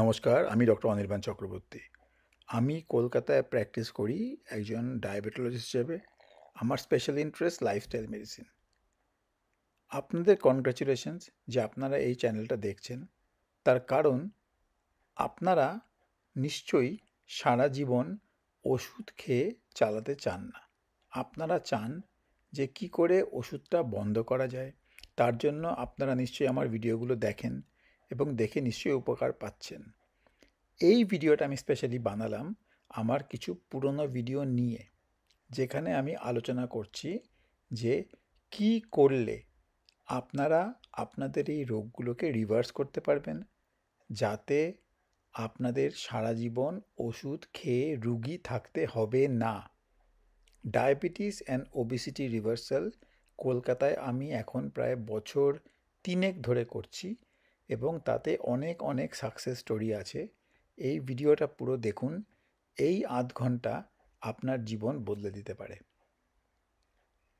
নমস্কার, আমি ডক্টর অনির্বাণ চক্রবর্তী। আমি কলকাতায় প্র্যাকটিস করি একজন ডায়াবেটোলজিস্ট হিসেবে। আমার স্পেশাল ইন্টারেস্ট লাইফস্টাইল মেডিসিন। আপনাদের কনগ্র্যাচুলেশনস যে আপনারা এই চ্যানেলটা দেখছেন। তার কারণ আপনারা নিশ্চয়ই সারা জীবন ওষুধ খেয়ে চালাতে চান না। আপনারা চান যে কি করে ওষুধটা বন্ধ করা যায়। তার জন্য আপনারা নিশ্চয়ই আমার ভিডিওগুলো দেখেন এবং দেখে নিশ্চয়ই উপকার পাচ্ছেন। এই ভিডিওটা আমি স্পেশালি বানালাম আমার কিছু পুরনো ভিডিও নিয়ে, যেখানে আমি আলোচনা করছি যে কি করলে আপনারা আপনাদের এই রোগগুলোকে রিভার্স করতে পারবেন, যাতে আপনাদের সারা জীবন ওষুধ খেয়ে রুগী থাকতে হবে না। ডায়াবেটিস অ্যান্ড ওবেসিটি রিভার্সাল কলকাতায় আমি এখন প্রায় বছর 3 ধরে করছি এবং তাতে অনেক অনেক সাকসেস স্টোরি আছে। এই ভিডিওটা পুরো দেখুন। এই আধ ঘন্টা আপনার জীবন বদলে দিতে পারে।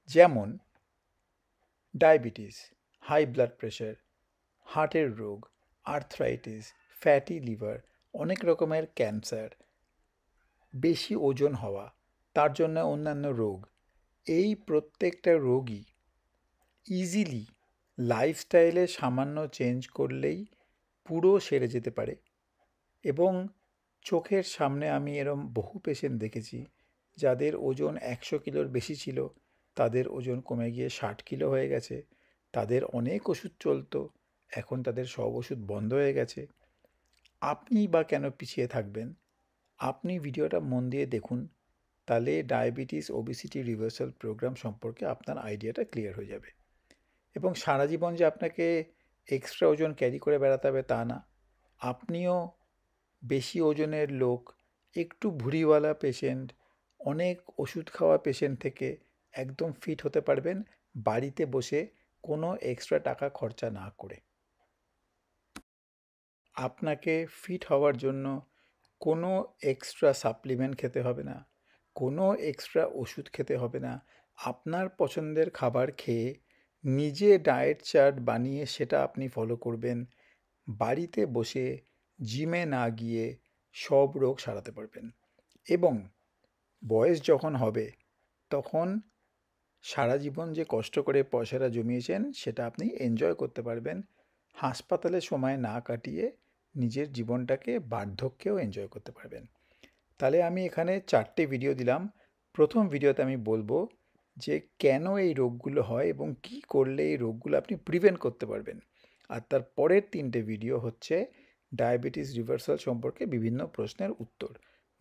যেমন ডায়াবেটিস, হাই ব্লাড প্রেশার, হার্টের রোগ, আর্থ্রাইটিস, ফ্যাটি লিভার, অনেক রকমের ক্যান্সার, বেশি ওজন হওয়া, তার জন্য অন্যান্য রোগ। এই প্রত্যেকটা রোগই ইজিলি লাইফস্টাইলে সামান্য চেঞ্জ করলেই পুরো সেরে যেতে পারে। এবং চোখের সামনে আমি এরম বহু পেশেন্ট দেখেছি যাদের ওজন 100 কিলোর বেশি ছিল, তাদের ওজন কমে গিয়ে 60 কিলো হয়ে গেছে। তাদের অনেক ওষুধ চলতো, এখন তাদের সব ওষুধ বন্ধ হয়ে গেছে। আপনি বা কেন পিছিয়ে থাকবেন? আপনি ভিডিওটা মন দিয়ে দেখুন, তাহলে ডায়াবেটিস ওবেসিটি রিভার্সাল প্রোগ্রাম সম্পর্কে আপনার আইডিয়াটা ক্লিয়ার হয়ে যাবে। এবং সারা জীবন যে আপনাকে এক্সট্রা ওজন ক্যারি করে বেড়াতে হবে তা না। আপনিও বেশি ওজনের লোক, একটু ভুঁড়িওয়ালা পেশেন্ট, অনেক ওষুধ খাওয়া পেশেন্ট থেকে একদম ফিট হতে পারবেন বাড়িতে বসে, কোনো এক্সট্রা টাকা খরচা না করে। আপনাকে ফিট হওয়ার জন্য কোনো এক্সট্রা সাপ্লিমেন্ট খেতে হবে না, কোনো এক্সট্রা ওষুধ খেতে হবে না। আপনার পছন্দের খাবার খেয়ে নিজে ডায়েট চার্ট বানিয়ে সেটা আপনি ফলো করবেন। বাড়িতে বসে জিমে না গিয়ে সব রোগ সারাতে পারবেন। এবং বয়স যখন হবে তখন সারা জীবন যে কষ্ট করে পয়সাটা জমিয়েছেন সেটা আপনি এনজয় করতে পারবেন, হাসপাতালে সময় না কাটিয়ে নিজের জীবনটাকে বার্ধক্যেও এনজয় করতে পারবেন। তাহলে আমি এখানে 4টে ভিডিও দিলাম। প্রথম ভিডিওতে আমি বলবো যে কেন এই রোগগুলো হয় এবং কি করলে এই রোগগুলো আপনি প্রিভেন্ট করতে পারবেন। আর তার পরের 3টে ভিডিও হচ্ছে ডায়াবেটিস রিভার্সাল সম্পর্কে বিভিন্ন প্রশ্নের উত্তর।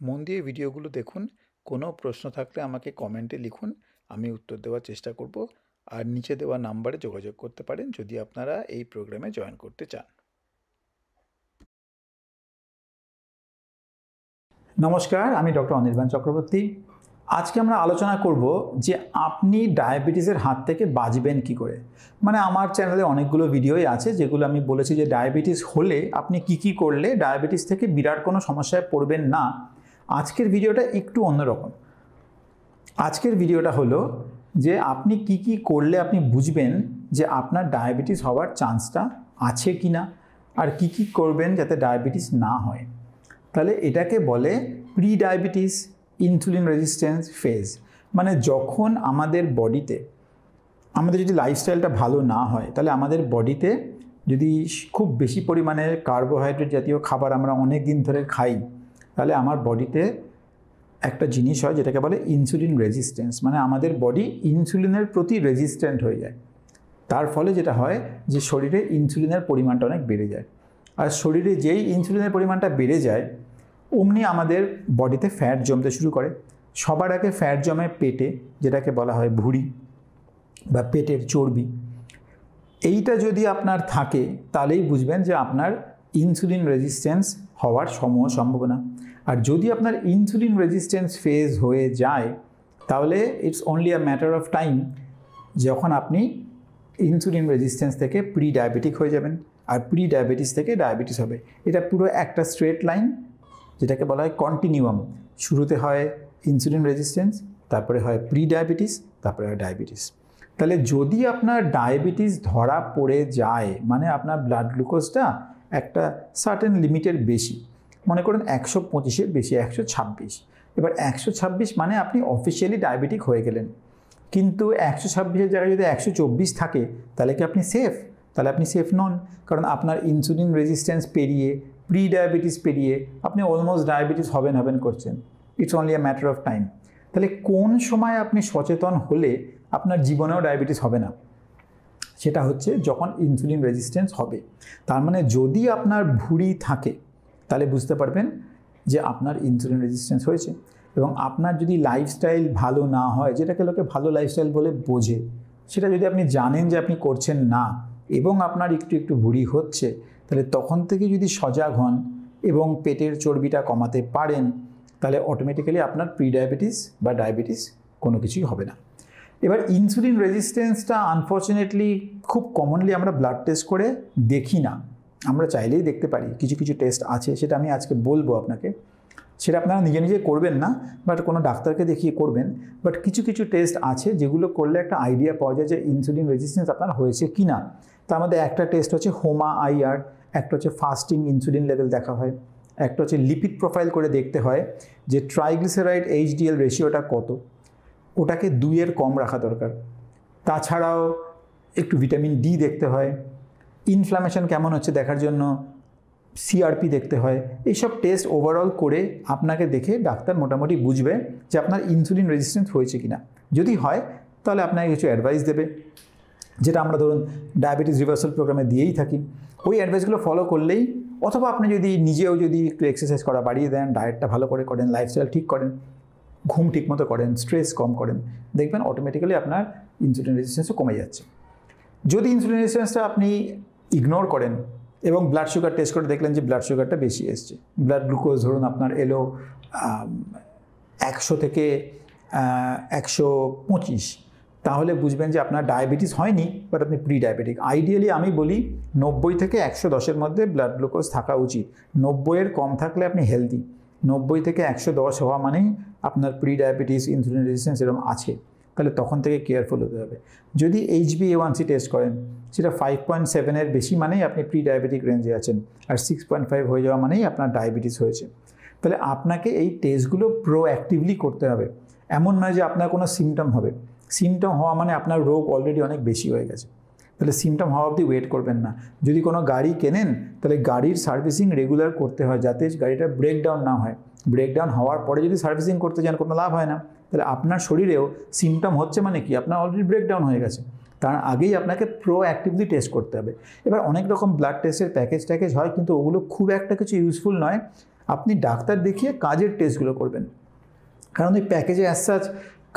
মন দিয়ে ভিডিওগুলো দেখুন। কোনো প্রশ্ন থাকলে আমাকে কমেন্টে লিখুন, আমি উত্তর দেওয়ার চেষ্টা করব। আর নিচে দেওয়া নাম্বারে যোগাযোগ করতে পারেন যদি আপনারা এই প্রোগ্রামে জয়েন করতে চান। নমস্কার, আমি ডক্টর অনির্বাণ চক্রবর্তী। আজকে আমরা আলোচনা করব যে আপনি ডায়াবেটিসের হাত থেকে বাঁচবেন কি করে। মানে আমার চ্যানেলে অনেকগুলো ভিডিওই আছে যেগুলো আমি বলেছি যে ডায়াবেটিস হলে আপনি কি করলে ডায়াবেটিস থেকে বিরাট কোনো সমস্যায় পড়বেন না। আজকের ভিডিওটা একটু অন্যরকম। আজকের ভিডিওটা হলো যে আপনি কি করলে আপনি বুঝবেন যে আপনার ডায়াবেটিস হওয়ার চান্সটা আছে কি না, আর কি করবেন যাতে ডায়াবেটিস না হয়। তাহলে এটাকে বলে pre diabetes insulin resistance phase. মানে যখন আমাদের বডিতে, আমাদের যদি লাইফস্টাইলটা ভালো না হয়, তাহলে আমাদের বডিতে যদি খুব বেশি পরিমাণে কার্বোহাইড্রেট জাতীয় খাবার আমরা অনেক দিন ধরে খাই, তাহলে আমার বডিতে একটা জিনিস হয় যেটাকে বলে ইনসুলিন রেজিস্ট্যান্স। মানে আমাদের বডি ইনসুলিনের প্রতি রেজিস্ট্যান্ট হয়ে যায়। তার ফলে যেটা হয় যে শরীরে ইনসুলিনের পরিমাণটা অনেক বেড়ে যায়। আর শরীরে যেই ইনসুলিনের পরিমাণটা বেড়ে যায়, অমনি আমাদের বডিতে ফ্যাট জমতে শুরু করে। সবার আগে ফ্যাট জমে পেটে, যেটাকে বলা হয় ভুঁড়ি বা পেটের চর্বি। এইটা যদি আপনার থাকে তাহলেই বুঝবেন যে আপনার ইনসুলিন রেজিস্ট্যান্স হওয়ার সম্ভাবনা। আর যদি আপনার ইনসুলিন রেজিস্ট্যান্স ফেজ হয়ে যায়, তাহলে it's only a matter of time যখন আপনি ইনসুলিন রেজিস্ট্যান্স থেকে প্রি ডায়াবেটিক হয়ে যাবেন, আর প্রি ডায়াবেটিস থেকে ডায়াবেটিস হবে। এটা পুরো একটা স্ট্রেট লাইন, যেটাকে বলা হয় কন্টিনিউয়াম। শুরুতে হয় ইনসুলিন রেজিস্ট্যান্স, তারপরে হয় প্রি ডায়াবেটিস, তারপরে হয় ডায়াবেটিস। তাহলে যদি আপনার ডায়াবেটিস ধরা পড়ে যায়, মানে আপনার ব্লাড গ্লুকোজটা একটা সার্টেন লিমিটের বেশি, মনে করেন 125-এর বেশি, 126, এবার 126 মানে আপনি অফিসিয়ালি ডায়াবেটিক হয়ে গেলেন, কিন্তু 126-এর জায়গায় যদি 124 থাকে তাহলে কি আপনি সেফ? তাহলে আপনি সেফ নন, কারণ আপনার ইনসুলিন রেজিস্ট্যান্স পেরিয়ে, প্রি ডায়াবেটিস পেরিয়ে আপনি অলমোস্ট ডায়াবেটিস হবেন করছেন। It's only a matter of time. তাহলে কোন সময় আপনি সচেতন হলে আপনার জীবনেও ডায়াবেটিস হবে না? সেটা হচ্ছে যখন ইনসুলিন রেজিস্ট্যান্স হবে। তার মানে যদি আপনার ভুঁড়ি থাকে তাহলে বুঝতে পারবেন যে আপনার ইনসুলিন রেজিস্ট্যান্স হয়েছে। এবং আপনার যদি লাইফস্টাইল ভালো না হয়, যেটাকে লোকে ভালো লাইফস্টাইল বলে বোঝে, সেটা যদি আপনি জানেন যে আপনি করছেন না এবং আপনার একটু একটু ভুঁড়ি হচ্ছে, তাহলে তখন থেকে যদি সজাগ হন এবং পেটের চর্বিটা কমাতে পারেন, তাহলে অটোমেটিক্যালি আপনার প্রি ডায়াবেটিস বা ডায়াবেটিস কোনো কিছুই হবে না। এবার ইনসুলিন রেজিস্ট্যান্সটা আনফর্চুনেটলি খুব কমনলি আমরা ব্লাড টেস্ট করে দেখি না, আমরা চাইলেই দেখতে পারি। কিছু কিছু টেস্ট আছে, সেটা আমি আজকে বলবো আপনাকে, সেটা আপনারা নিজে নিজে করবেন না, বাট কোনো ডাক্তারকে দেখিয়ে করবেন। বাট কিছু কিছু টেস্ট আছে যেগুলো করলে একটা আইডিয়া পাওয়া যায় যে ইনসুলিন রেজিস্ট্যান্স আপনার হয়েছে কি না। তার মধ্যে একটা টেস্ট হচ্ছে HOMA-IR, একটা হচ্ছে ফাস্টিং ইনসুলিন লেভেল দেখা হয়, একটা হচ্ছে লিপিড প্রোফাইল করে দেখতে হয় যে ট্রাইগ্লিসারাইড HDL রেশিওটা কত, ওটাকে 2-এর কম রাখা দরকার। তাছাড়াও একটু ভিটামিন ডি দেখতে হয়, ইনফ্ল্যামেশন কেমন হচ্ছে দেখার জন্য CRP দেখতে হয়। এইসব টেস্ট ওভারঅল করে আপনাকে দেখে ডাক্তার মোটামুটি বুঝবে যে আপনার ইনসুলিন রেজিস্ট্যান্স হয়েছে কিনা। যদি হয় তাহলে আপনাকে কিছু অ্যাডভাইস দেবে, যেটা আমরা ধরুন ডায়াবেটিস রিভার্সাল প্রোগ্রামে দিয়েই থাকি। ওই অ্যাডভাইসগুলো ফলো করলেই, অথবা আপনি যদি নিজেও যদি একটু এক্সারসাইজ করা বাড়িয়ে দেন, ডায়েটটা ভালো করে করেন, লাইফস্টাইল ঠিক করেন, ঘুম ঠিকমতো করেন, স্ট্রেস কম করেন, দেখবেন অটোমেটিক্যালি আপনার ইনসুলিন রেজিস্ট্যান্সও কমে যাচ্ছে। যদি ইনসুলিন রেজিস্ট্যান্সটা আপনি ইগনোর করেন এবং ব্লাড সুগার টেস্ট করে দেখলেন যে ব্লাড সুগারটা বেশি এসছে, ব্লাড গ্লুকোজ ধরুন আপনার এলো 100 থেকে 125, তাহলে বুঝবেন যে আপনার ডায়াবেটিস হয়নি, বাট আপনি প্রি ডায়াবেটিক। আইডিয়ালি আমি বলি 90 থেকে 110-এর মধ্যে ব্লাড গ্লুকোজ থাকা উচিত। 90-এর কম থাকলে আপনি হেলদি, 90 থেকে 110 হওয়া মানেই আপনার প্রি ডায়াবেটিস, ইনসুলিন রেজিস্ট্যান্স এরকম আছে, তাহলে তখন থেকে কেয়ারফুল হতে হবে। যদি HbA1c টেস্ট করেন সেটা 5.7-এর বেশি মানেই আপনি প্রি ডায়াবেটিক রেঞ্জে আছেন, আর 6.5 হয়ে যাওয়া মানেই আপনার ডায়াবেটিস হয়েছে। তাহলে আপনাকে এই টেস্টগুলো প্রোঅ্যাক্টিভলি করতে হবে। এমন নয় যে আপনার কোনো সিমটম হবে, সিমটম হওয়া মানে আপনার রোগ অলরেডি অনেক বেশি হয়ে গেছে। তাহলে সিমটম হওয়া অবধি ওয়েট করবেন না। যদি কোনো গাড়ি কেনেন তাহলে গাড়ির সার্ভিসিং রেগুলার করতে হয়, যাতে গাড়িটার ব্রেকডাউন না হয়। ব্রেকডাউন হওয়ার পরে যদি সার্ভিসিং করতে যান কোনো লাভ হয় না। তাহলে আপনার শরীরেও সিমটম হচ্ছে মানে কি, আপনার অলরেডি ব্রেকডাউন হয়ে গেছে, তার আগেই আপনাকে প্রোঅ্যাক্টিভলি টেস্ট করতে হবে। এবার অনেক রকম ব্লাড টেস্টের প্যাকেজ হয়, কিন্তু ওগুলো খুব একটা কিছু ইউজফুল নয়। আপনি ডাক্তার দেখিয়ে কাজের টেস্টগুলো করবেন, কারণ ওই প্যাকেজে অ্যাজ সাচ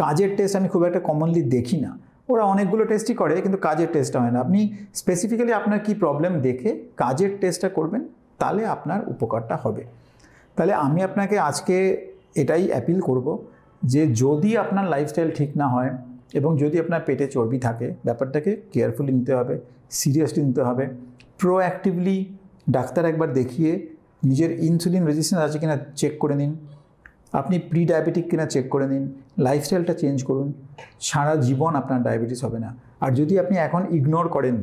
কাজের টেস্ট আমি খুব একটা কমনলি দেখি না। ওরা অনেকগুলো টেস্টই করে, কিন্তু কাজের টেস্টটা হয় না। আপনি স্পেসিফিক্যালি আপনার কি প্রবলেম দেখে কাজের টেস্টটা করবেন, তাহলে আপনার উপকারটা হবে। তাহলে আমি আপনাকে আজকে এটাই অ্যাপিল করব যে যদি আপনার লাইফস্টাইল ঠিক না হয় এবং যদি আপনার পেটে চর্বি থাকে, ব্যাপারটাকে কেয়ারফুলি নিতে হবে, সিরিয়াসলি নিতে হবে। প্রোঅ্যাক্টিভলি ডাক্তার একবার দেখিয়ে নিজের ইনসুলিন রেজিস্ট্যান্স আছে কিনা চেক করে নিন, আপনি প্রি ডায়াবেটিক কিনা চেক করে নিন, লাইফস্টাইলটা চেঞ্জ করুন, সারা জীবন আপনার ডায়াবেটিস হবে না। আর যদি আপনি এখন ইগনোর করেন,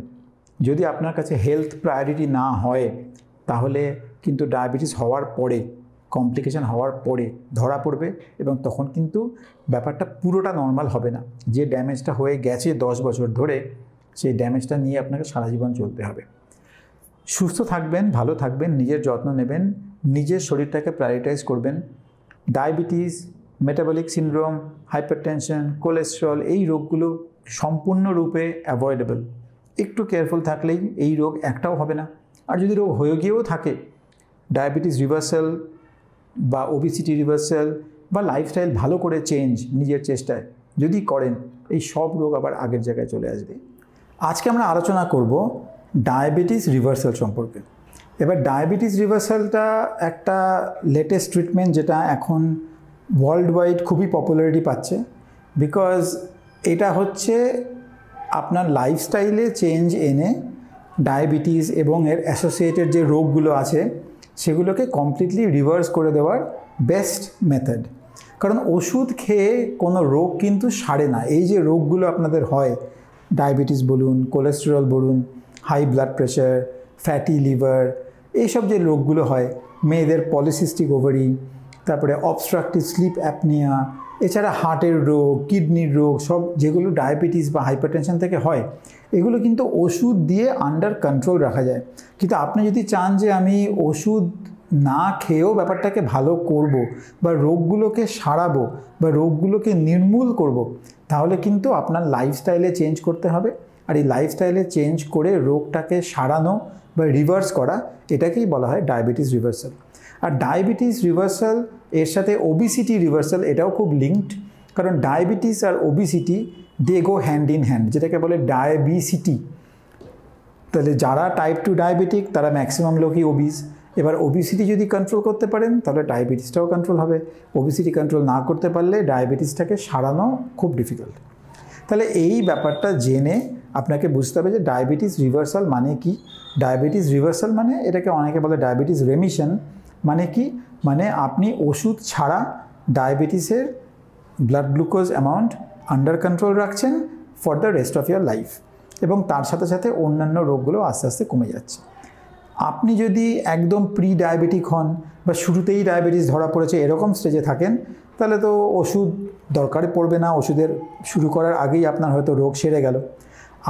যদি আপনার কাছে হেলথ প্রায়োরিটি না হয়, তাহলে কিন্তু ডায়াবেটিস হওয়ার পরে, কমপ্লিকেশান হওয়ার পরে ধরা পড়বে এবং তখন কিন্তু ব্যাপারটা পুরোটা নর্মাল হবে না। যে ড্যামেজটা হয়ে গেছে 10 বছর ধরে, সেই ড্যামেজটা নিয়ে আপনাকে সারা জীবন চলতে হবে। সুস্থ থাকবেন, ভালো থাকবেন, নিজের যত্ন নেবেন, নিজের শরীরটাকে প্রায়োরিটাইজ করবেন। Diabetes, metabolic syndrome, hypertension, cholesterol, এই রোগগুলো সম্পূর্ণরূপে অ্যাভয়েডেবল। একটু কেয়ারফুল থাকলেই এই রোগ একটাও হবে না। আর যদি রোগ হয়ে গিয়েও থাকে, ডায়াবেটিস রিভার্সাল বা ওবিসিটি রিভার্সাল বা লাইফস্টাইল ভালো করে চেঞ্জ নিজের চেষ্টায় যদি করেন, এই সব রোগ আবার আগের জায়গায় চলে আসবে। আজকে আমরা আলোচনা করব ডায়াবেটিস রিভার্সাল সম্পর্কে। এবার ডায়াবেটিস রিভার্সালটা একটা লেটেস্ট ট্রিটমেন্ট, যেটা এখন ওয়ার্ল্ড ওয়াইড খুবই পপুলারিটি পাচ্ছে, বিকজ এটা হচ্ছে আপনার লাইফস্টাইলে চেঞ্জ এনে ডায়াবেটিস এবং এর অ্যাসোসিয়েটেড যে রোগগুলো আছে সেগুলোকে কমপ্লিটলি রিভার্স করে দেওয়ার বেস্ট মেথড। কারণ ওষুধ খেয়ে কোনো রোগ কিন্তু সারে না। এই যে রোগগুলো আপনাদের হয়, ডায়াবেটিস বলুন, কোলেস্টেরল বলুন, high blood pressure, fatty liver, এইসব যে রোগগুলো হয়, মেয়েদের পলিসিস্টিক ওভারি, তারপরে অবস্ট্রাকটিভ স্লিপ অ্যাপনিয়া, এছাড়া হার্টের রোগ, কিডনির রোগ, সব যেগুলো ডায়াবেটিস বা হাইপারটেনশন থেকে হয়, এগুলো কিন্তু ওষুধ দিয়ে আন্ডার কন্ট্রোল রাখা যায়। কিন্তু আপনি যদি চান যে আমি ওষুধ না খেয়েও ব্যাপারটাকে ভালো করব বা রোগগুলোকে সারাবো বা রোগগুলোকে নির্মূল করব, তাহলে কিন্তু আপনার লাইফস্টাইলে চেঞ্জ করতে হবে। আর এই লাইফস্টাইলে চেঞ্জ করে রোগটাকে সারানো বা রিভার্স করা, এটাকেই বলা হয় ডায়াবেটিস রিভার্সাল। আর ডায়াবেটিস রিভার্সাল এর সাথে ওবিসিটি রিভার্সাল এটাও খুব লিঙ্কড, কারণ ডায়াবেটিস আর obesity they go hand in hand, যেটাকে বলে ডায়াবিসিটি। তাহলে যারা টাইপ 2 ডায়াবেটিক তারা ম্যাক্সিমাম লোকই ওবিস। এবার ওবিসিটি যদি কন্ট্রোল করতে পারেন তাহলে ডায়াবেটিসটাও কন্ট্রোল হবে। ওবিসিটি কন্ট্রোল না করতে পারলে ডায়াবেটিসটাকে সারানো খুব ডিফিকাল্ট। তাহলে এই ব্যাপারটা জেনে আপনাকে বুঝতে হবে যে ডায়াবেটিস রিভার্সাল মানে কি। ডায়াবেটিস রিভার্সাল মানে, এটাকে অনেকে বলে ডায়াবেটিস রেমিশন, মানে কি, মানে আপনি ওষুধ ছাড়া ডায়াবেটিসের blood glucose amount under control রাখছেন for the rest of year life, এবং তার সাথে সাথে অন্যান্য রোগগুলো আস্তে আস্তে কমে যাচ্ছে। আপনি যদি একদম প্রি ডায়াবেটিক হন বা শুরুতেই ডায়াবেটিস ধরা পড়েছে এরকম স্টেজে থাকেন, তাহলে তো ওষুধ দরকারে পড়বে না, ওষুধের শুরু করার আগেই আপনার হয়তো রোগ সেরে গেল।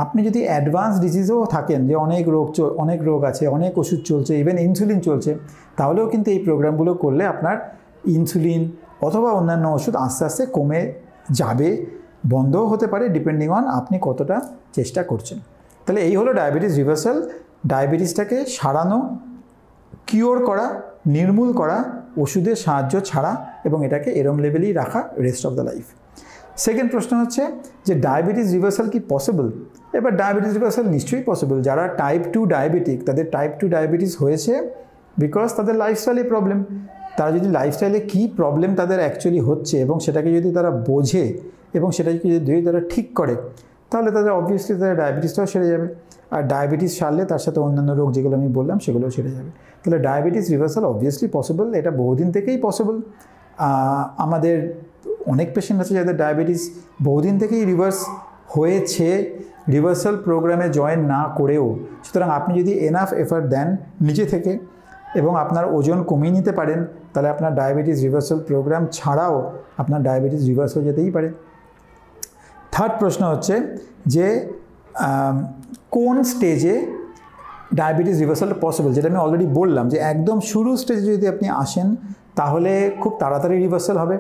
আপনি যদি অ্যাডভান্স ডিজিজেও থাকেন, যে অনেক রোগ আছে, অনেক ওষুধ চলছে, ইভেন ইনসুলিন চলছে, তাহলেও কিন্তু এই প্রোগ্রামগুলো করলে আপনার ইনসুলিন অথবা অন্যান্য ওষুধ আস্তে আস্তে কমে যাবে, বন্ধও হতে পারে, ডিপেন্ডিং অন আপনি কতটা চেষ্টা করছেন। তাহলে এই হলো ডায়াবেটিস রিভার্সাল। ডায়াবেটিসটাকে সারানো, কিওর করা, নির্মূল করা ওষুধের সাহায্য ছাড়া, এবং এটাকে এরম লেভেলেই রাখা rest of the life. Second প্রশ্ন হচ্ছে যে ডায়াবেটিস রিভার্সাল কি পসিবল? এবার ডায়াবেটিস রিভার্সাল নিশ্চয়ই পসিবল। যারা টাইপ 2 ডায়াবেটিক, তাদের টাইপ 2 ডায়াবেটিস হয়েছে বিকজ তাদের লাইফস্টাইলে প্রবলেম। তারা যদি লাইফস্টাইলে কী প্রবলেম তাদের অ্যাকচুয়ালি হচ্ছে এবং সেটাকে যদি তারা বোঝে এবং সেটাকে যদি তারা ঠিক করে, তাহলে তাদের অবভিয়াসলি তাদের ডায়াবেটিসটাও সেরে যাবে। আর ডায়াবেটিস সারলে তার সাথে অন্যান্য রোগ যেগুলো আমি বললাম সেগুলোও সেরে যাবে। তাহলে ডায়াবেটিস রিভার্সাল অবভিয়াসলি পসিবল, এটা বহুদিন থেকেই পসিবল। আমাদের অনেক পেশেন্ট আছে যাদের ডায়াবেটিস বহুদিন থেকেই রিভার্স হয়েছে, রিভার্সাল প্রোগ্রামে জয়েন না করেও। সুতরাং আপনি যদি এনাফ এফার্ট দেন নিজে থেকে এবং আপনার ওজন কমিয়ে নিতে পারেন, তাহলে আপনার ডায়াবেটিস রিভার্সাল প্রোগ্রাম ছাড়াও আপনার ডায়াবেটিস রিভার্স হয়ে যেতেই পারে। থার্ড প্রশ্ন হচ্ছে যে কোন স্টেজে ডায়াবেটিস রিভার্সালটা পসিবল, যেটা আমি অলরেডি বললাম যে একদম শুরু স্টেজে যদি আপনি আসেন তাহলে খুব তাড়াতাড়ি রিভার্সাল হবে।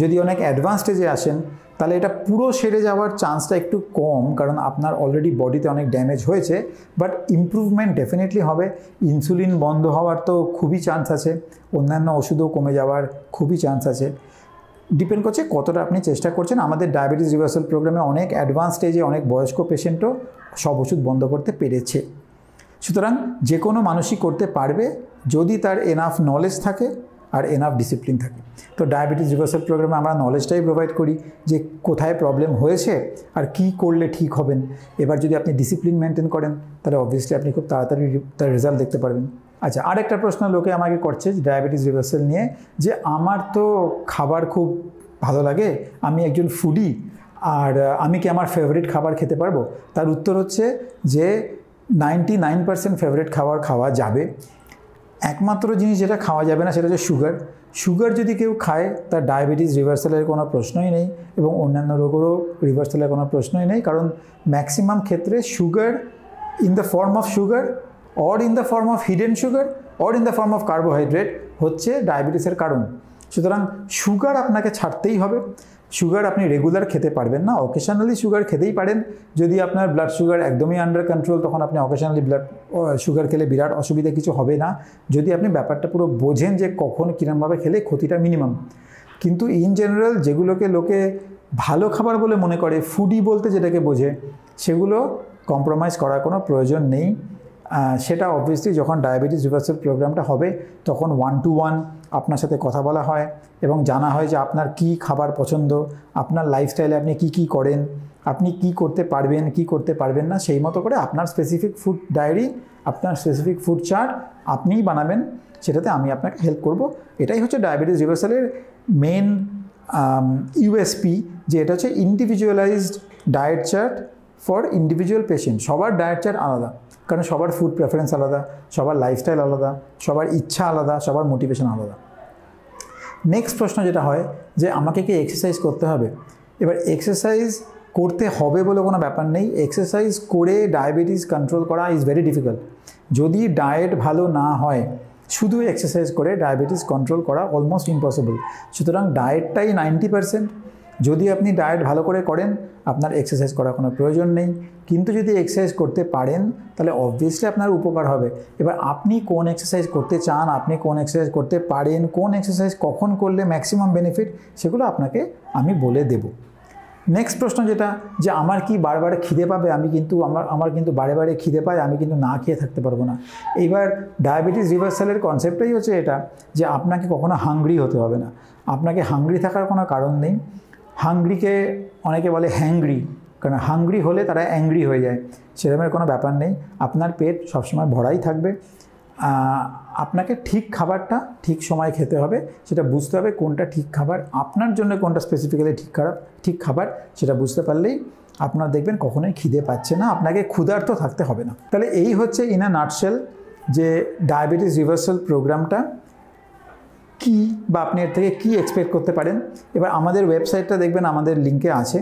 যদি অনেক অ্যাডভান্স স্টেজে আসেন তাহলে এটা পুরো সেরে যাওয়ার চান্সটা একটু কম, কারণ আপনার অলরেডি বডিতে অনেক ড্যামেজ হয়েছে, বাট ইমপ্রুভমেন্ট ডেফিনেটলি হবে। ইনসুলিন বন্ধ হওয়ার তো খুবই চান্স আছে, অন্যান্য ওষুধও কমে যাওয়ার খুবই চান্স আছে। ডিপেন্ড করছে কতটা আপনি চেষ্টা করছেন। আমাদের ডায়াবেটিস রিভার্সাল প্রোগ্রামে অনেক অ্যাডভান্স স্টেজে অনেক বয়স্ক পেশেন্টও সব ওষুধ বন্ধ করতে পেরেছে। সুতরাং যে কোনো মানুষই করতে পারবে যদি তার এনাফ নলেজ থাকে আর এনাফ ডিসিপ্লিন থাকে। তো ডায়াবেটিস রিভার্সাল প্রোগ্রামে আমরা নলেজটাই প্রোভাইড করি যে কোথায় প্রবলেম হয়েছে আর কি করলে ঠিক হবেন। এবার যদি আপনি ডিসিপ্লিন মেনটেন করেন তাহলে অবভিয়াসলি আপনি খুব তাড়াতাড়ি তার রেজাল্ট দেখতে পারবেন। আচ্ছা, আরেকটা প্রশ্ন লোকে আমাকে করছে ডায়াবেটিস রিভার্সাল নিয়ে, যে আমার তো খাবার খুব ভালো লাগে, আমি একজন ফুডি, আর আমি কি আমার ফেভারিট খাবার খেতে পারবো? তার উত্তর হচ্ছে যে 99% ফেভারিট খাবার খাওয়া যাবে। একমাত্র জিনিস যেটা খাওয়া যাবে না সেটা হচ্ছে সুগার। সুগার যদি কেউ খায় তার ডায়াবেটিস রিভার্সালের কোনো প্রশ্নই নেই এবং অন্যান্য রোগেরও রিভার্সালের কোনো প্রশ্নই নেই, কারণ ম্যাক্সিমাম ক্ষেত্রে sugar in the form of sugar or in the form of hidden sugar or in the form of carbohydrate হচ্ছে ডায়াবেটিসের কারণ। সুতরাং সুগার আপনাকে ছাড়তেই হবে। সুগার আপনি রেগুলার খেতে পারবেন না, অকেশনালি সুগার খেতেই পারেন। যদি আপনার ব্লাড সুগার একদমই আন্ডার কন্ট্রোল তখন আপনি অকেশনালি সুগার খেলে বিরাট অসুবিধা কিছু হবে না, যদি আপনি ব্যাপারটা পুরো বোঝেন যে কখন কীরকমভাবে খেলে ক্ষতিটা মিনিমাম। কিন্তু ইন জেনারেল যেগুলোকে লোকে ভালো খাবার বলে মনে করে, ফুডি বলতে যেটাকে বোঝে, সেগুলো কম্প্রোমাইজ করার কোনো প্রয়োজন নেই। সেটা অবভিয়াসলি যখন ডায়াবেটিস রিভার্সাল প্রোগ্রামটা হবে তখন 1-to-1 আপনার সাথে কথা বলা হয় এবং জানা হয় যে আপনার কি খাবার পছন্দ, আপনার লাইফস্টাইলে আপনি কি করেন, আপনি কি করতে পারবেন কি করতে পারবেন না, সেই মতো করে আপনার স্পেসিফিক ফুড ডায়েরি, আপনার স্পেসিফিক ফুড চার্ট আপনিই বানাবেন, সেটাতে আমি আপনাকে হেল্প করব। এটাই হচ্ছে ডায়াবেটিস রিভার্সালের মেন ইউএসপি, যে এটা হচ্ছে individualised diet chart for individual patient. সবার ডায়েট চার্ট আলাদা, কারণ সবার ফুড প্রেফারেন্স আলাদা, সবার লাইফস্টাইল আলাদা, সবার ইচ্ছা আলাদা, সবার মোটিভেশন আলাদা। নেক্সট প্রশ্ন যেটা হয় যে আমাকে কি এক্সারসাইজ করতে হবে? এবার এক্সারসাইজ করতে হবে বলে কোনো ব্যাপার নেই। এক্সারসাইজ করে ডায়াবেটিস কন্ট্রোল করা ইজ ভেরি ডিফিকাল্ট। যদি ডায়েট ভালো না হয়, শুধু এক্সারসাইজ করে ডায়াবেটিস কন্ট্রোল করা অলমোস্ট ইম্পসিবল। সুতরাং ডায়েটটাই 90%। যদি আপনি ডায়েট ভালো করে করেন, আপনার এক্সারসাইজ করার কোনো প্রয়োজন নেই। কিন্তু যদি এক্সারসাইজ করতে পারেন, তাহলে অবভিয়াসলি আপনার উপকার হবে। এবার আপনি কোন এক্সারসাইজ করতে চান, আপনি কোন এক্সারসাইজ করতে পারেন, কোন এক্সারসাইজ কখন করলে ম্যাক্সিমাম বেনিফিট, সেগুলো আপনাকে আমি বলে দেব। নেক্সট প্রশ্ন যেটা, যে আমার কি বারে খিদে পাবে? আমার কিন্তু বারে খিদে পায়, আমি কিন্তু না খেয়ে থাকতে পারবো না। এইবার ডায়াবেটিস রিভার্সালের কনসেপ্টটাই হচ্ছে এটা, যে আপনাকে কখনো হাংরি হতে হবে না। আপনাকে হাংরি থাকার কোনো কারণ নেই। হাংরিকে অনেকে বলে হ্যাংরি, কারণ হাংরি হলে তারা অ্যাংরি হয়ে যায়। সেরকমের কোনো ব্যাপার নেই। আপনার পেট সবসময় ভরাই থাকবে। আপনাকে ঠিক খাবারটা ঠিক সময় খেতে হবে, সেটা বুঝতে হবে কোনটা ঠিক খাবার, আপনার জন্য কোনটা স্পেসিফিক্যালি ঠিক খাবার, সেটা বুঝতে পারলেই আপনার দেখবেন কখনোই খিদে পাচ্ছে না, আপনাকে ক্ষুধার্ত থাকতে হবে না। তাহলে এই হচ্ছে ইন আ নাটশেল যে ডায়াবেটিস রিভার্সাল প্রোগ্রামটা কি, বা আপনি এর থেকে কী এক্সপেক্ট করতে পারেন। এবার আমাদের ওয়েবসাইটটা দেখবেন আমাদের লিঙ্কে আছে,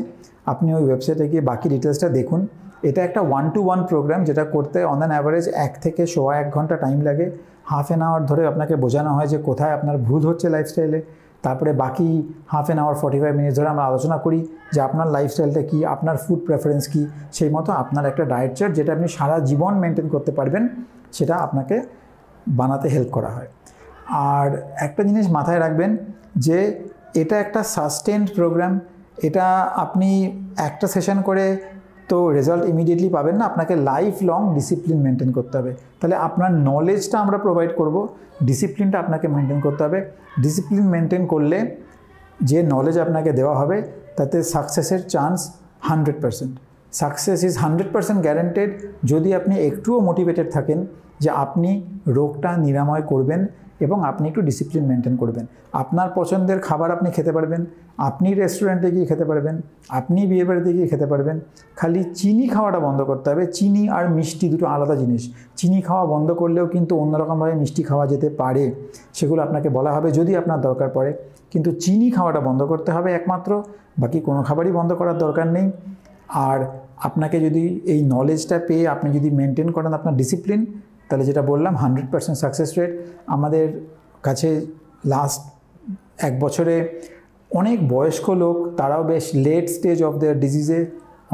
আপনি ওই ওয়েবসাইটে গিয়ে বাকি ডিটেলসটা দেখুন। এটা একটা 1-to-1 প্রোগ্রাম, যেটা করতে অন অ্যান অ্যাভারেজ 1 থেকে 1.25 ঘন্টা টাইম লাগে। হাফ অ্যান আওয়ার ধরে আপনাকে বোঝানো হয় যে কোথায় আপনার ভুল হচ্ছে লাইফস্টাইলে। তারপরে বাকি হাফ অ্যান আওয়ার 45 মিনিটস ধরে আমরা আলোচনা করি যে আপনার লাইফস্টাইলটা কী, আপনার ফুড প্রেফারেন্স কী, সেই মতো আপনার একটা ডায়েট চার্ট, যেটা আপনি সারা জীবন মেনটেন করতে পারবেন, সেটা আপনাকে বানাতে হেল্প করা হয়। আর একটা জিনিস মাথায় রাখবেন যে এটা একটা সাস্টেন্ড প্রোগ্রাম। এটা আপনি একটা সেশন করে তো রেজাল্ট ইমিডিয়েটলি পাবেন না, আপনাকে লাইফ লং ডিসিপ্লিন মেনটেন করতে হবে। তাহলে আপনার নলেজটা আমরা প্রোভাইড করব, ডিসিপ্লিনটা আপনাকে মেনটেন করতে হবে। ডিসিপ্লিন মেনটেন করলে যে নলেজ আপনাকে দেওয়া হবে, তাতে সাকসেসের চান্স 100%। সাকসেস ইজ 100% গ্যারান্টেড যদি আপনি একটুও মোটিভেটেড থাকেন যে আপনি রোগটা নিরাময় করবেন এবং আপনি একটু ডিসিপ্লিন মেনটেন করবেন। আপনার পছন্দের খাবার আপনি খেতে পারবেন, আপনি রেস্টুরেন্টে গিয়ে খেতে পারবেন, আপনি বিয়েবাড়িতে গিয়ে খেতে পারবেন। খালি চিনি খাওয়াটা বন্ধ করতে হবে। চিনি আর মিষ্টি দুটো আলাদা জিনিস। চিনি খাওয়া বন্ধ করলেও কিন্তু অন্যরকমভাবে মিষ্টি খাওয়া যেতে পারে, সেগুলো আপনাকে বলা হবে যদি আপনার দরকার পড়ে। কিন্তু চিনি খাওয়াটা বন্ধ করতে হবে একমাত্র, বাকি কোনো খাবারই বন্ধ করার দরকার নেই। আর আপনাকে যদি এই নলেজটা পেয়ে আপনি যদি মেনটেন করেন আপনার ডিসিপ্লিন, তাহলে যেটা বললাম 100% সাকসেস রেট। আমাদের কাছে লাস্ট 1 বছরে অনেক বয়স্ক লোক, তারাও বেশ লেট স্টেজ অফ দেয়ার ডিজিজে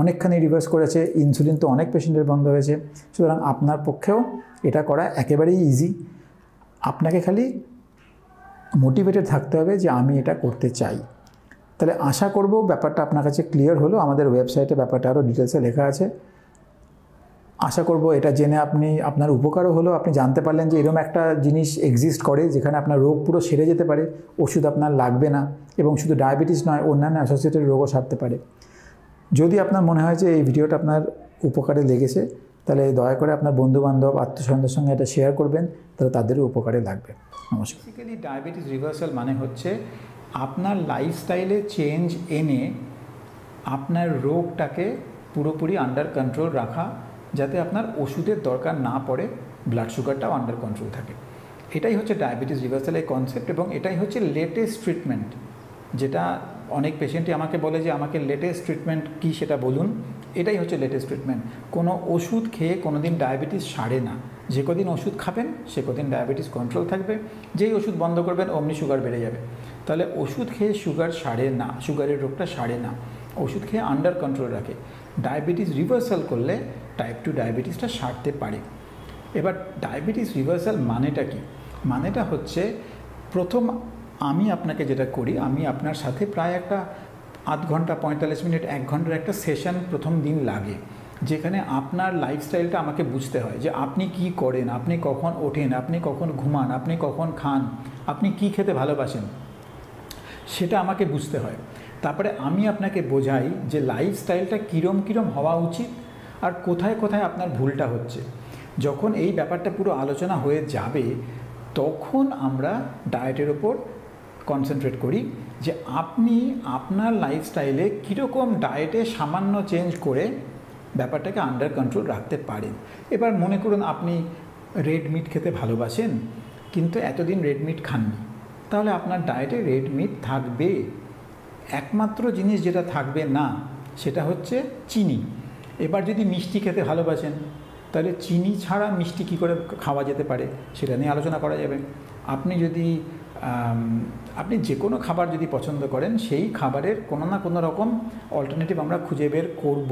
অনেকখানি রিভার্স করেছে। ইনসুলিন তো অনেক পেশেন্টের বন্ধ হয়েছে। সুতরাং আপনার পক্ষেও এটা করা একেবারেই ইজি। আপনাকে খালি মোটিভেটেড থাকতে হবে যে আমি এটা করতে চাই। তাহলে আশা করব ব্যাপারটা আপনার কাছে ক্লিয়ার হলো। আমাদের ওয়েবসাইটে ব্যাপারটা আরও ডিটেলসে লেখা আছে। আশা করব এটা জেনে আপনার উপকারও হলো। আপনি জানতে পারলেন যে এরকম একটা জিনিস এক্সিস্ট করে যেখানে আপনার রোগ পুরো সেরে যেতে পারে, ওষুধ আপনার লাগবে না, এবং শুধু ডায়াবেটিস নয় অন্যান্য অ্যাসোসিয়েটেড রোগও সারতে পারে। যদি আপনার মনে হয় যে এই ভিডিওটা আপনার উপকারে লেগেছে, তাহলে দয়া করে আপনার বন্ধুবান্ধব আত্মীয়স্বজনদের সঙ্গে এটা শেয়ার করবেন, তাহলে তাদেরও উপকারে লাগবে। নমস্কার। বেসিক্যালি ডায়াবেটিস রিভার্সাল মানে হচ্ছে আপনার লাইফস্টাইলে চেঞ্জ এনে আপনার রোগটাকে পুরোপুরি আন্ডার কন্ট্রোল রাখা, যাতে আপনার ওষুধের দরকার না পড়ে, ব্লাড সুগারটাও আন্ডার কন্ট্রোল থাকে। এটাই হচ্ছে ডায়াবেটিস রিভার্সালের কনসেপ্ট, এবং এটাই হচ্ছে লেটেস্ট ট্রিটমেন্ট। যেটা অনেক পেশেন্টই আমাকে বলে যে আমাকে লেটেস্ট ট্রিটমেন্ট কী সেটা বলুন। এটাই হচ্ছে লেটেস্ট ট্রিটমেন্ট। কোনো ওষুধ খেয়ে কোনো দিন ডায়াবেটিস সারে না। যে কদিন ওষুধ খাবেন সে কদিন ডায়াবেটিস কন্ট্রোল থাকবে, যেই ওষুধ বন্ধ করবেন অমনি সুগার বেড়ে যাবে। তাহলে ওষুধ খেয়ে সুগার সারে না, সুগারের রোগটা সারে না, ওষুধ খেয়ে আন্ডার কন্ট্রোল রাখে। ডায়াবেটিস রিভার্সাল করলে টাইপ 2 ডায়াবেটিসটা সারতে পারে। এবার ডায়াবেটিস রিভার্সাল মানেটা কি? মানেটা হচ্ছে, প্রথম আমি আপনাকে যেটা করি, আমি আপনার সাথে প্রায় একটা আধ ঘন্টা 45 মিনিট 1 ঘন্টার একটা সেশন প্রথম দিন লাগে, যেখানে আপনার লাইফস্টাইলটা আমাকে বুঝতে হয় যে আপনি কি করেন, আপনি কখন ওঠেন, আপনি কখন ঘুমান, আপনি কখন খান, আপনি কি খেতে ভালোবাসেন, সেটা আমাকে বুঝতে হয়। তারপরে আমি আপনাকে বোঝাই যে লাইফস্টাইলটা কীরম হওয়া উচিত আর কোথায় কোথায় আপনার ভুলটা হচ্ছে। যখন এই ব্যাপারটা পুরো আলোচনা হয়ে যাবে, তখন আমরা ডায়েটের ওপর কনসেন্ট্রেট করি যে আপনি আপনার লাইফস্টাইলে কীরকম ডায়েটে সামান্য চেঞ্জ করে ব্যাপারটাকে আন্ডার কন্ট্রোল রাখতে পারেন। এবার মনে করুন আপনি রেড মিট খেতে ভালোবাসেন, কিন্তু এতদিন রেড মিট খাননি, তাহলে আপনার ডায়েটে রেড মিট থাকবে। একমাত্র জিনিস যেটা থাকবে না সেটা হচ্ছে চিনি। এবার যদি মিষ্টি খেতে ভালোবাসেন, তাহলে চিনি ছাড়া মিষ্টি কী করে খাওয়া যেতে পারে সেটা নিয়ে আলোচনা করা যাবে। আপনি যে কোনো খাবার যদি পছন্দ করেন, সেই খাবারের কোনো না কোনো রকম অল্টারনেটিভ আমরা খুঁজে বের করব।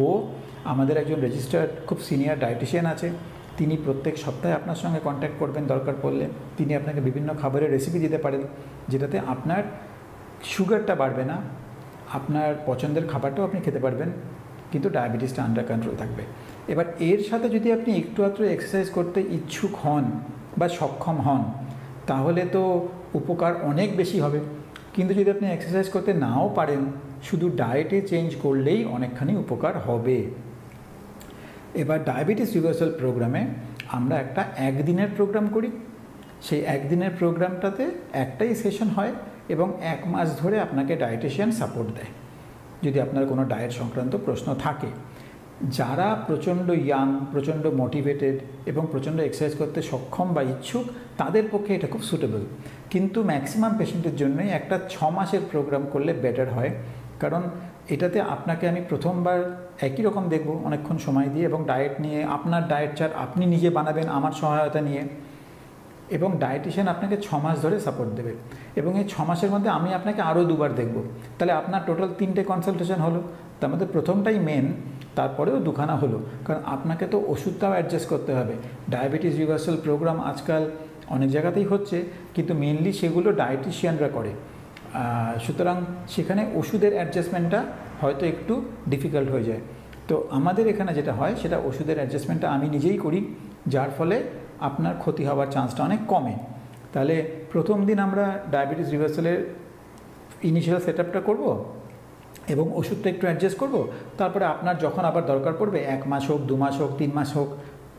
আমাদের একজন রেজিস্টার্ড খুব সিনিয়র ডায়েটিশিয়ান আছে, তিনি প্রত্যেক সপ্তাহে আপনার সঙ্গে কন্ট্যাক্ট করবেন দরকার পড়লে। তিনি আপনাকে বিভিন্ন খাবারের রেসিপি দিতে পারেন, যেটাতে আপনার সুগারটা বাড়বে না, আপনার পছন্দের খাবারটাও আপনি খেতে পারবেন, কিন্তু ডায়াবেটিসটা আন্ডার কন্ট্রোল থাকবে। এবার এর সাথে যদি আপনি একটু আধটু এক্সারসাইজ করতে ইচ্ছুক হন বা সক্ষম হন, তাহলে তো উপকার অনেক বেশি হবে। কিন্তু যদি আপনি এক্সারসাইজ করতে নাও পারেন, শুধু ডায়েটে চেঞ্জ করলেই অনেকখানি উপকার হবে। এবার ডায়াবেটিস রিভার্সাল প্রোগ্রামে আমরা একটা একদিনের প্রোগ্রাম করি। সেই একদিনের প্রোগ্রামটাতে একটাই সেশন হয় এবং 1 মাস ধরে আপনাকে ডায়েটিশিয়ান সাপোর্ট দেয় যদি আপনার কোনো ডায়েট সংক্রান্ত প্রশ্ন থাকে। যারা প্রচণ্ড ইয়াং, প্রচণ্ড মোটিভেটেড এবং প্রচণ্ড এক্সারসাইজ করতে সক্ষম বা ইচ্ছুক, তাদের পক্ষে এটা খুব সুটেবল। কিন্তু ম্যাক্সিমাম পেশেন্টের জন্যই একটা 6 মাসের প্রোগ্রাম করলে বেটার হয়, কারণ এটাতে আপনাকে আমি প্রথমবার একই রকম দেখব অনেকক্ষণ সময় দিয়ে, এবং ডায়েট নিয়ে আপনার ডায়েট চার্ট আপনি নিজে বানাবেন আমার সহায়তা নিয়ে, এবং ডায়েটিশিয়ান আপনাকে 6 মাস ধরে সাপোর্ট দেবে। এবং এই 6 মাসের মধ্যে আমি আপনাকে আরও 2বার দেখব, তাহলে আপনার টোটাল 3টে কনসালটেশন হলো। তার মধ্যে প্রথমটাই মেন, তারপরেও 2খানা হলো, কারণ আপনাকে তো ওষুধটাও অ্যাডজাস্ট করতে হবে। ডায়াবেটিস রিভার্সাল প্রোগ্রাম আজকাল অনেক জায়গাতেই হচ্ছে, কিন্তু মেনলি সেগুলো ডায়েটিশিয়ানরা করে। সুতরাং সেখানে ওষুধের অ্যাডজাস্টমেন্টটা হয়তো একটু ডিফিকাল্ট হয়ে যায়। তো আমাদের এখানে যেটা হয় সেটা ওষুধের অ্যাডজাস্টমেন্টটা আমি নিজেই করি, যার ফলে আপনার ক্ষতি হওয়ার চান্সটা অনেক কমে। তাহলে প্রথম দিন আমরা ডায়াবেটিস রিভার্সালের ইনিশিয়াল সেট আপটা করবো এবং ওষুধটা একটু অ্যাডজাস্ট করব। তারপরে আপনার যখন আবার দরকার পড়বে 1 মাস হোক, 2 মাস হোক, 3 মাস হোক,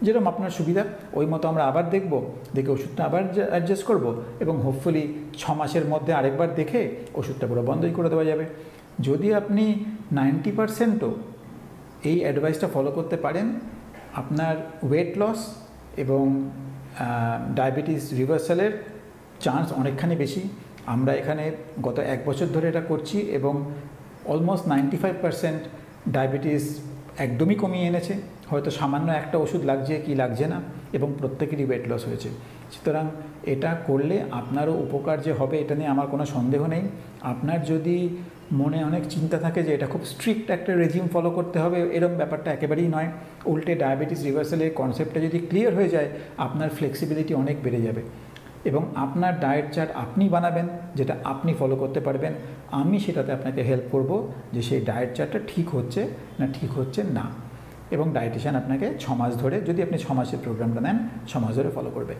যেরকম আপনার সুবিধা, ওই মতো আমরা আবার দেখব, দেখে ওষুধটা আবার অ্যাডজাস্ট করব, এবং হোপফুলি 6 মাসের মধ্যে আরেকবার দেখে ওষুধটা পুরো বন্ধই করে দেওয়া যাবে। যদি আপনি 90%ও এই অ্যাডভাইসটা ফলো করতে পারেন, আপনার ওয়েট লস এবং ডায়াবেটিস রিভার্সালের চান্স অনেকখানি বেশি। আমরা এখানে গত 1 বছর ধরে এটা করছি এবং অলমোস্ট 95% ডায়াবেটিস একদমই কমিয়ে এনেছে। হয়তো সামান্য একটা ওষুধ লাগছে কি লাগছে না, এবং প্রত্যেকেরই ওয়েট লস হয়েছে। সুতরাং এটা করলে আপনারও উপকার যে হবে এটা নিয়ে আমার কোনো সন্দেহ নেই। আপনার যদি মনে অনেক চিন্তা থাকে যে এটা খুব স্ট্রিক্ট একটা রেজিম ফলো করতে হবে, এরকম ব্যাপারটা একেবারেই নয়। উল্টে ডায়াবেটিস রিভার্সালের কনসেপ্টটা যদি ক্লিয়ার হয়ে যায়, আপনার ফ্লেক্সিবিলিটি অনেক বেড়ে যাবে এবং আপনার ডায়েট চার্ট আপনি বানাবেন, যেটা আপনি ফলো করতে পারবেন। আমি সেটাতে আপনাকে হেল্প করব যে সেই ডায়েট চার্টটা ঠিক হচ্ছে না ঠিক হচ্ছে না, এবং ডায়েটিশিয়ান আপনাকে 6 মাস ধরে, যদি আপনি 6 মাসের প্রোগ্রামটা নেন, 6 মাস ধরে ফলো করবে।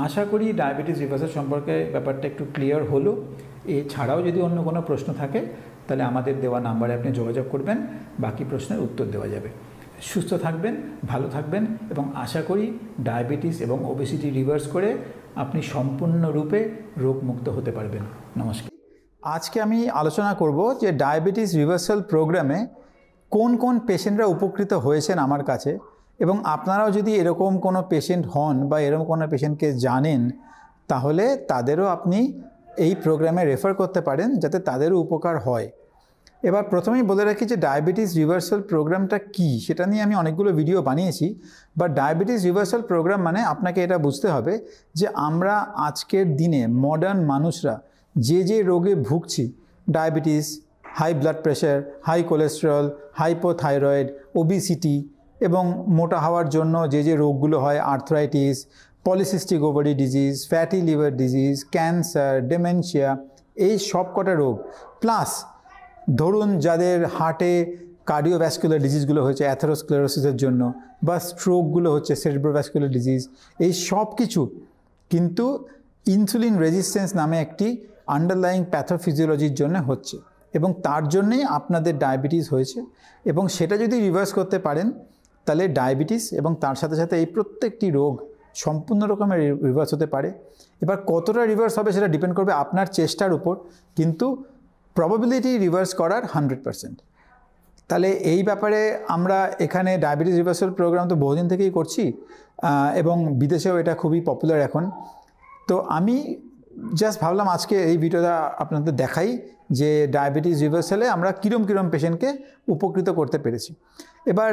আশা করি ডায়াবেটিস রিভার্সাল সম্পর্কে ব্যাপারটা একটু ক্লিয়ার হলো। এছাড়াও যদি অন্য কোনো প্রশ্ন থাকে, তাহলে আমাদের দেওয়া নাম্বারে আপনি যোগাযোগ করবেন, বাকি প্রশ্নের উত্তর দেওয়া যাবে। সুস্থ থাকবেন, ভালো থাকবেন, এবং আশা করি ডায়াবেটিস এবং ওবেসিটি রিভার্স করে আপনি সম্পূর্ণরূপে রোগমুক্ত হতে পারবেন। নমস্কার। আজকে আমি আলোচনা করব যে ডায়াবেটিস রিভার্সাল প্রোগ্রামে কোন কোন পেশেন্টরা উপকৃত হয়েছেন আমার কাছে, এবং আপনারাও যদি এরকম কোনো পেশেন্ট হন বা এরকম কোনো পেশেন্টকে জানেন, তাহলে তাদেরও আপনি এই প্রোগ্রামে রেফার করতে পারেন, যাতে তাদেরও উপকার হয়। এবার প্রথমেই বলে রাখি যে ডায়াবেটিস রিভার্সাল প্রোগ্রামটা কী, সেটা নিয়ে আমি অনেকগুলো ভিডিও বানিয়েছি। বাট ডায়াবেটিস রিভার্সাল প্রোগ্রাম মানে আপনাকে এটা বুঝতে হবে যে আমরা আজকের দিনে মডার্ন মানুষরা যে যে রোগে ভুগছি, diabetes, high blood pressure, high cholesterol, hypothyroid, obesity, এবং মোটা হওয়ার জন্য যে যে রোগগুলো হয়, arthritis, polycystic ovary disease, fatty liver disease, cancer, dementia, এই সব কটা রোগ, প্লাস ধরুন যাদের হার্টে কার্ডিওভ্যাসকুলার ডিজিজগুলো হয়েছে অ্যাথেরোস্ক্লেরোসিসের জন্য, বা স্ট্রোকগুলো হচ্ছে সেরিব্রোভ্যাসকুলার ডিজিজ, এই সব কিছু কিন্তু ইনসুলিন রেজিস্ট্যান্স নামে একটি আন্ডারলাইং প্যাথোফিজিওলজির জন্য হচ্ছে, এবং তার জন্যেই আপনাদের ডায়াবেটিস হয়েছে। এবং সেটা যদি রিভার্স করতে পারেন, তাহলে ডায়াবেটিস এবং তার সাথে সাথে এই প্রত্যেকটি রোগ সম্পূর্ণ রকমের রিভার্স হতে পারে। এবার কতটা রিভার্স হবে সেটা ডিপেন্ড করবে আপনার চেষ্টার উপর, কিন্তু প্রবাবিলিটি রিভার্স করার 100%। তাহলে এই ব্যাপারে আমরা এখানে ডায়াবেটিস রিভার্সাল প্রোগ্রাম তো বহুদিন থেকেই করছি এবং বিদেশেও এটা খুবই পপুলার এখন। তো আমি জাস্ট ভাবলাম আজকে এই ভিডিওটা আপনাদের দেখাই যে ডায়াবেটিস রিভার্সালে আমরা কীরম পেশেন্টকে উপকৃত করতে পেরেছি। এবার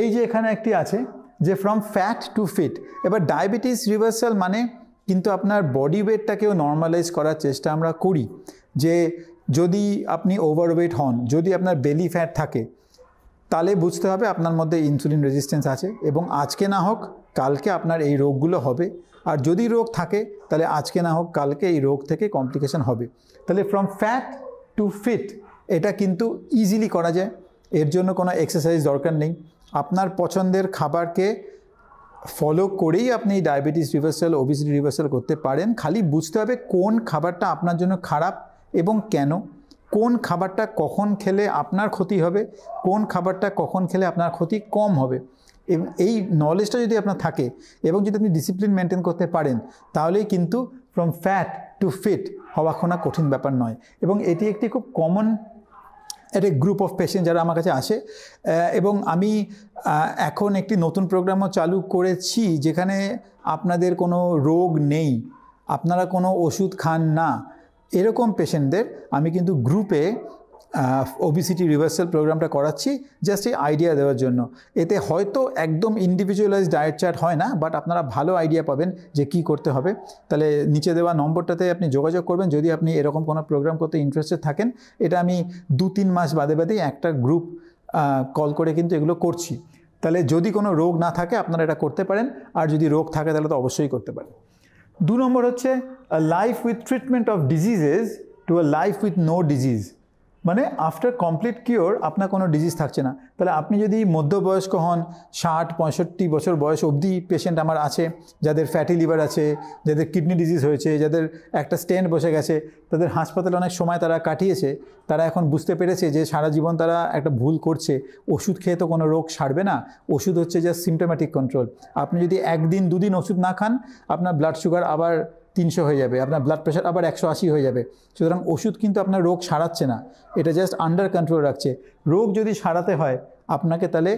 এই যে এখানে একটি আছে যে ফ্রম ফ্যাট টু ফিট। এবার ডায়াবেটিস রিভার্সাল মানে কিন্তু আপনার বডি ওয়েটটাকেও নর্মালাইজ করার চেষ্টা আমরা করি, যে যদি আপনি ওভারওয়েট হন, যদি আপনার বেলি ফ্যাট থাকে, তাহলে বুঝতে হবে আপনার মধ্যে ইনসুলিন রেজিস্ট্যান্স আছে এবং আজকে না হোক কালকে আপনার এই রোগগুলো হবে। আর যদি রোগ থাকে তাহলে আজকে না হোক কালকে এই রোগ থেকে কমপ্লিকেশন হবে। তাহলে ফ্রম ফ্যাট টু ফিট এটা কিন্তু ইজিলি করা যায়, এর জন্য কোনো এক্সারসাইজ দরকার নেই। আপনার পছন্দের খাবারকে ফলো করেই আপনি ডায়াবেটিস রিভার্সাল, ওবেসিটি রিভার্সাল করতে পারেন। খালি বুঝতে হবে কোন খাবারটা আপনার জন্য খারাপ এবং কেন, কোন খাবারটা কখন খেলে আপনার ক্ষতি হবে, কোন খাবারটা কখন খেলে আপনার ক্ষতি কম হবে। এবং এই নলেজটা যদি আপনার থাকে এবং যদি আপনি ডিসিপ্লিন মেনটেন করতে পারেন, তাহলেই কিন্তু ফ্রম ফ্যাট টু ফিট হওয়া কোনো কঠিন ব্যাপার নয়। এবং এটি একটি খুব কমন একটা গ্রুপ অফ পেশেন্ট যারা আমার কাছে আসে। এবং আমি এখন একটি নতুন প্রোগ্রামও চালু করেছি যেখানে আপনাদের কোনো রোগ নেই, আপনারা কোনো ওষুধ খান না, এরকম পেশেন্টদের আমি কিন্তু গ্রুপে ওবেসিটি রিভার্সাল প্রোগ্রামটা করাচ্ছি জাস্ট এই আইডিয়া দেওয়ার জন্য। এতে হয়তো একদম ইন্ডিভিজুয়ালাইজ ডায়েট চার্ট হয় না, বাট আপনারা ভালো আইডিয়া পাবেন যে কি করতে হবে। তাহলে নিচে দেওয়া নম্বরটাতে আপনি যোগাযোগ করবেন যদি আপনি এরকম কোনো প্রোগ্রাম করতে ইন্টারেস্টেড থাকেন। এটা আমি 2-3 মাস বাদে একটা গ্রুপ কল করে কিন্তু এগুলো করছি। তাহলে যদি কোনো রোগ না থাকে আপনারা এটা করতে পারেন, আর যদি রোগ থাকে তাহলে তো অবশ্যই করতে পারেন। 2 নম্বর হচ্ছে life with treatment of diseases to a life with no disease. মানে আফটার কমপ্লিট কিওর আপনার কোনো ডিজিজ থাকছে না। তাহলে আপনি যদি মধ্যবয়স্ক হন, 60-65 বছর বয়স অবধি পেশেন্ট আমার আছে যাদের ফ্যাটি লিভার আছে, যাদের কিডনি ডিজিজ হয়েছে, যাদের একটা স্টেন্ট বসে গেছে, তাদের হাসপাতালে অনেক সময় তারা কাটিয়েছে, তারা এখন বুঝতে পেরেছে যে সারা জীবন তারা একটা ভুল করছে, ওষুধ খেয়ে তো কোনো রোগ সারবে না, ওষুধ হচ্ছে জাস্ট সিমটোম্যাটিক কন্ট্রোল। আপনি যদি 1 দিন 2 দিন ওষুধ না খান আপনার ব্লাড সুগার আবার 300 হয়ে যাবে, আপনার ব্লাড প্রেশার আবার 180 হয়ে যাবে। সুতরাং ওষুধ কিন্তু আপনার রোগ সারাচ্ছে না, এটা জাস্ট আন্ডার কন্ট্রোল রাখছে। রোগ যদি সারাতে হয় আপনাকে তাহলে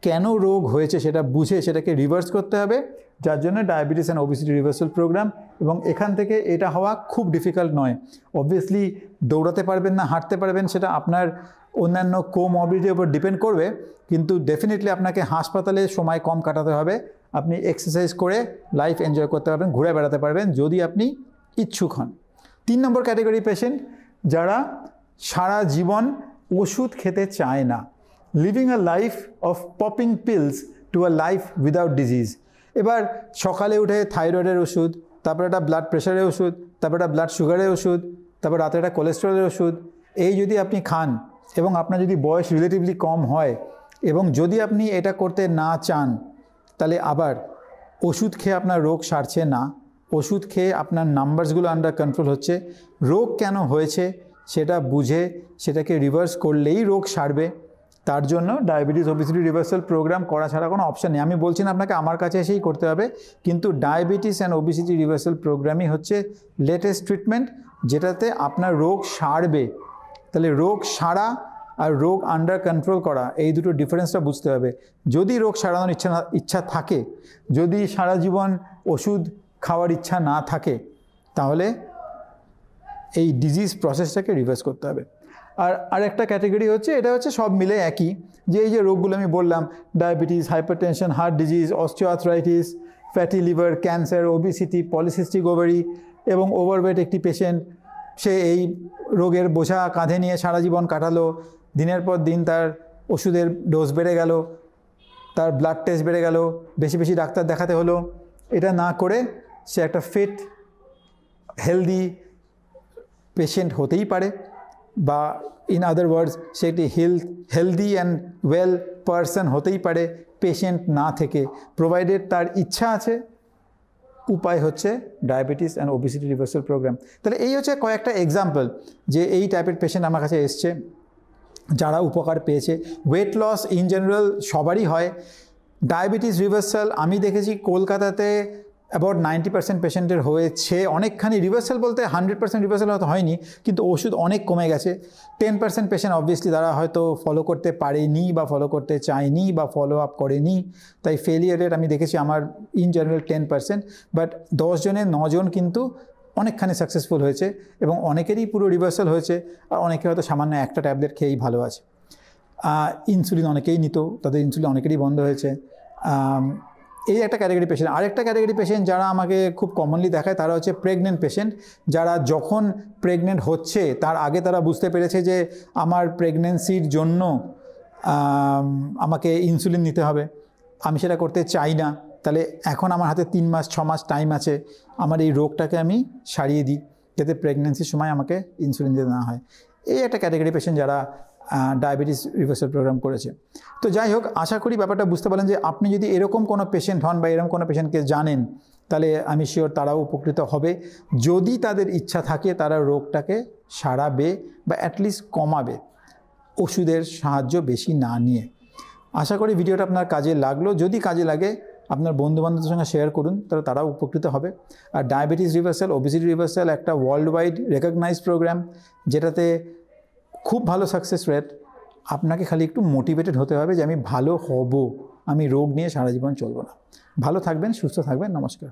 কেন রোগ হয়েছে সেটা বুঝে সেটাকে রিভার্স করতে হবে, যার জন্য diabetes and obesity reversal programme. এবং এখান থেকে এটা হওয়া খুব ডিফিকাল্ট নয়। অবভিয়াসলি দৌড়াতে পারবেন না, হাঁটতে পারবেন, সেটা আপনার অন্যান্য কোমরবিডিটির উপর ডিপেন্ড করবে, কিন্তু ডেফিনেটলি আপনাকে হাসপাতালে সময় কম কাটাতে হবে। আপনি এক্সারসাইজ করে লাইফ এনজয় করতে পারবেন, ঘুরে বেড়াতে পারবেন যদি আপনি ইচ্ছুক হন। 3 নম্বর ক্যাটাগরি পেশেন্ট যারা সারা জীবন ওষুধ খেতে চায় না, living a life of popping pills two a life without disease. এবার সকালে উঠে থাইরয়েডের ওষুধ, তারপর একটা ব্লাড প্রেশারের ওষুধ, তারপর একটা ব্লাড সুগারের ওষুধ, তারপর রাতে একটা কোলেস্টেরলের ওষুধ, এই যদি আপনি খান এবং আপনার যদি বয়স রিলেটিভলি কম হয় এবং যদি আপনি এটা করতে না চান, তাহলে আবার ওষুধ খেয়ে আপনার রোগ সারছে না, ওষুধ খেয়ে আপনার নাম্বারসগুলো আন্ডার কন্ট্রোল হচ্ছে। রোগ কেন হয়েছে সেটা বুঝে সেটাকে রিভার্স করলেই রোগ সারবে। তার জন্য ডায়াবেটিস ওবেসিটি রিভার্সাল প্রোগ্রাম করা ছাড়া কোনো অপশান নেই। আমি বলছি না আপনাকে আমার কাছে এসেই করতে হবে, কিন্তু ডায়াবেটিস অ্যান্ড ওবেসিটি রিভার্সাল প্রোগ্রামই হচ্ছে লেটেস্ট ট্রিটমেন্ট যেটাতে আপনার রোগ সারবে। তাহলে রোগ সারা আর রোগ আন্ডার কন্ট্রোল করা, এই দুটো ডিফারেন্সটা বুঝতে হবে। যদি রোগ সারানোর ইচ্ছা থাকে, যদি সারা জীবন ওষুধ খাওয়ার ইচ্ছা না থাকে, তাহলে এই ডিজিজ প্রসেসটাকে রিভার্স করতে হবে। আর একটা ক্যাটাগরি হচ্ছে, এটা হচ্ছে সব মিলে একই, যে এই যে রোগগুলো আমি বললাম, diabetes, hypertension, heart disease, osteoarthritis, fatty liver, cancer, obesity, polycystic ovary এবং ওভারওয়েট একটি পেশেন্ট, সে এই রোগের বোঝা কাঁধে নিয়ে সারা জীবন কাটালো, দিনের পর দিন তার ওষুধের ডোজ বেড়ে গেল, তার ব্লাড টেস্ট বেড়ে গেল, বেশি ডাক্তার দেখাতে হলো। এটা না করে সে একটা ফিট হেলদি পেশেন্ট হতেই পারে, বা ইন আদার ওয়ার্ডস সে একটি হেলদি অ্যান্ড ওয়েল পারসন হতেই পারে পেশেন্ট না থেকে, প্রোভাইডেড তার ইচ্ছা আছে। উপায় হচ্ছে diabetes and obesity reversal programme. তাহলে এই হচ্ছে কয়েকটা এক্সাম্পল যে এই টাইপের পেশেন্ট আমার কাছে এসছে যারা উপকার পেয়েছে। ওয়েট লস ইন জেনারেল সবারই হয়। ডায়াবেটিস রিভার্সাল আমি দেখেছি কলকাতাতে অ্যাবাউট 90% পেশেন্টের হয়েছে, অনেকখানি রিভার্সাল বলতে 100% রিভার্সাল হয়তো হয়নি, কিন্তু ওষুধ অনেক কমে গেছে। 10% পেশেন্ট অবভিয়াসলি তারা হয়তো ফলো করতে পারেনি বা ফলো করতে চায়নি বা ফলো আপ করেনি, তাই ফেলিয়ার রেট আমি দেখেছি আমার ইন জেনারেল 10%, বাট 10 জনের 9 জন কিন্তু অনেকখানি সাকসেসফুল হয়েছে এবং অনেকেরই পুরো রিভার্সাল হয়েছে, আর অনেকে হয়তো সামান্য একটা ট্যাবলেট খেয়েই ভালো আছে। ইনসুলিন অনেকেই নিত, তাদের ইনসুলিন অনেকেরই বন্ধ হয়েছে। এই একটা ক্যাটাগরি পেশেন্ট। আরেকটা ক্যাটাগরি পেশেন্ট যারা আমাকে খুব কমনলি দেখায় তারা হচ্ছে প্রেগনেন্ট পেশেন্ট, যারা যখন প্রেগনেন্ট হচ্ছে তার আগে তারা বুঝতে পেরেছে যে আমার প্রেগনেন্সির জন্য আমাকে ইনসুলিন নিতে হবে, আমি সেটা করতে চাই না, তাহলে এখন আমার হাতে 3 মাস 6 মাস টাইম আছে, আমার এই রোগটাকে আমি সারিয়ে দিই যাতে প্রেগনেন্সির সময় আমাকে ইনসুলিন দিতে না হয়। এই একটা ক্যাটাগরি পেশেন্ট যারা ডায়াবেটিস রিভার্সাল প্রোগ্রাম করেছে। তো যাই হোক, আশা করি ব্যাপারটা বুঝতে পারলেন যে আপনি যদি এরকম কোনো পেশেন্ট হন বা এরকম কোনো পেশেন্টকে জানেন, তাহলে আমি শিওর তারাও উপকৃত হবে। যদি তাদের ইচ্ছা থাকে তারা রোগটাকে সারাবে বা অ্যাটলিস্ট কমাবে ওষুধের সাহায্য বেশি না নিয়ে। আশা করি ভিডিওটা আপনার কাজে লাগলো। যদি কাজে লাগে আপনার বন্ধুবান্ধবদের সঙ্গে শেয়ার করুন, তাহলে তারাও উপকৃত হবে। আর ডায়াবেটিস রিভার্সাল, ওবেসিটি রিভার্সাল একটা ওয়ার্ল্ড ওয়াইড রেকগনাইজ প্রোগ্রাম, যেটাতে খুব ভালো সাকসেস রেট। আপনাকে খালি একটু মোটিভেটেড হতে হবে যে আমি ভালো হব, আমি রোগ নিয়ে সারা জীবন চলবো না। ভালো থাকবেন, সুস্থ থাকবেন, নমস্কার।